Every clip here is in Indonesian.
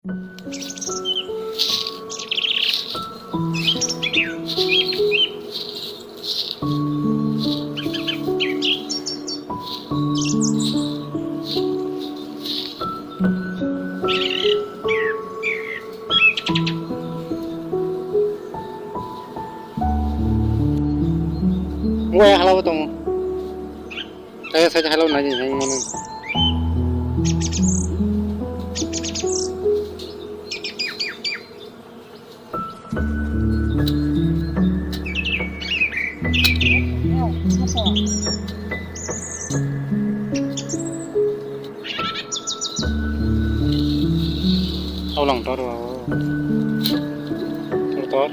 Gue yang halau tong. Saya saja halau nanya yang mana. Ulang tor, tor.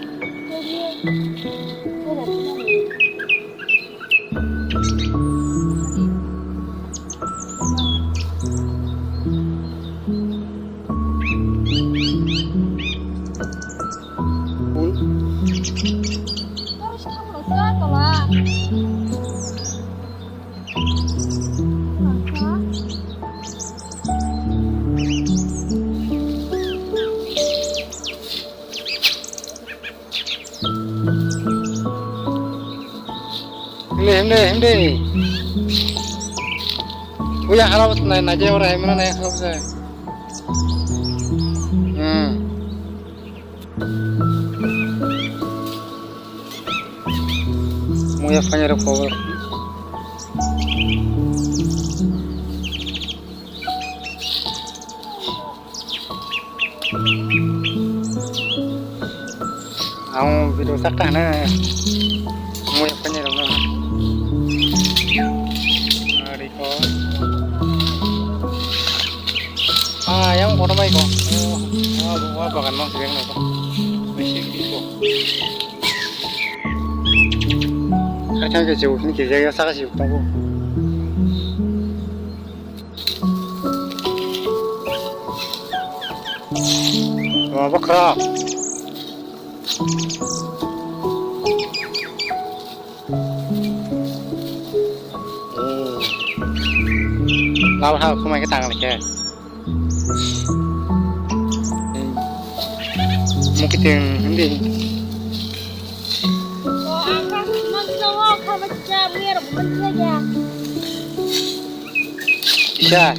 Hindi. Kuya halau na aja orang mana na halau saya. Mau ya fanya recover. Aku video sakta na. Mau ya fanya recover. Yang kono mai ko. Wah, bagan mang sering ko. Masih gitu. Kacang ke jauh ini kita saja sih tunggu. Wah, bakra. Lawan hal aku main ketang lagi. Mungkin hindi. Oh, angkat magsawa ka baca mir saja. Bisa.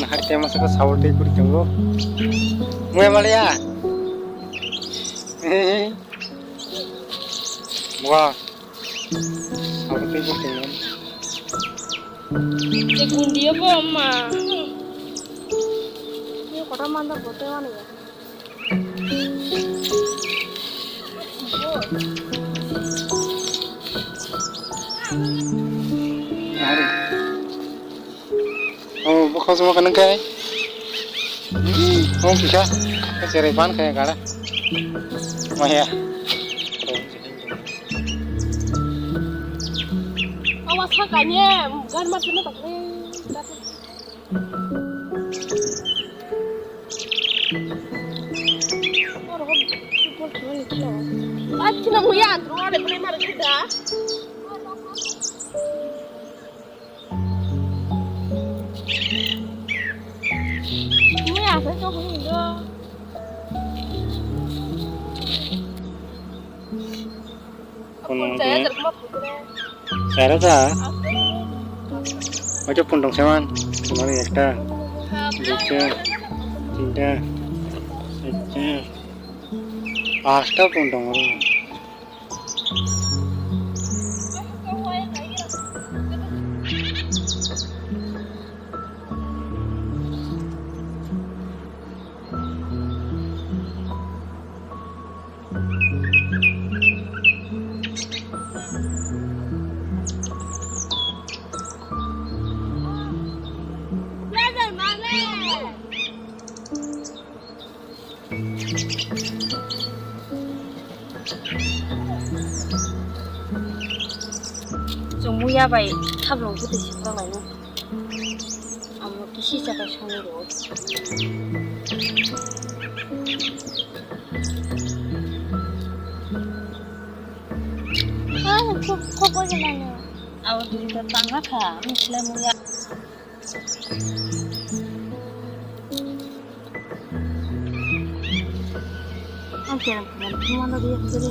Hari tema masuk ke sahur deh kudu jenggo. Mulai malia. Wah, sahur deh kudu jenggo. Segundi apa amma? Ini kota mana kota mana ya? Oh, bukan semua kena kai. Oh, bisa. Keceripan kayak kalah. Maya. Awas kakaknya, bukan macamnya tak boleh. Aci namu ya, terus ada boleh marah juga. Saya coba enggak. Saya terkemap begini. Saya rasa. Macam pundong seman, kemarin ekstra. Lucu, cinta, saja. Pasta pundong orang. Semuanya baik, tabung kita siapa lainnya. Amu kisi siapa sahur. kok gimana? Awal dari tetangga kami selama ya. Anjir, gimana dia tadi?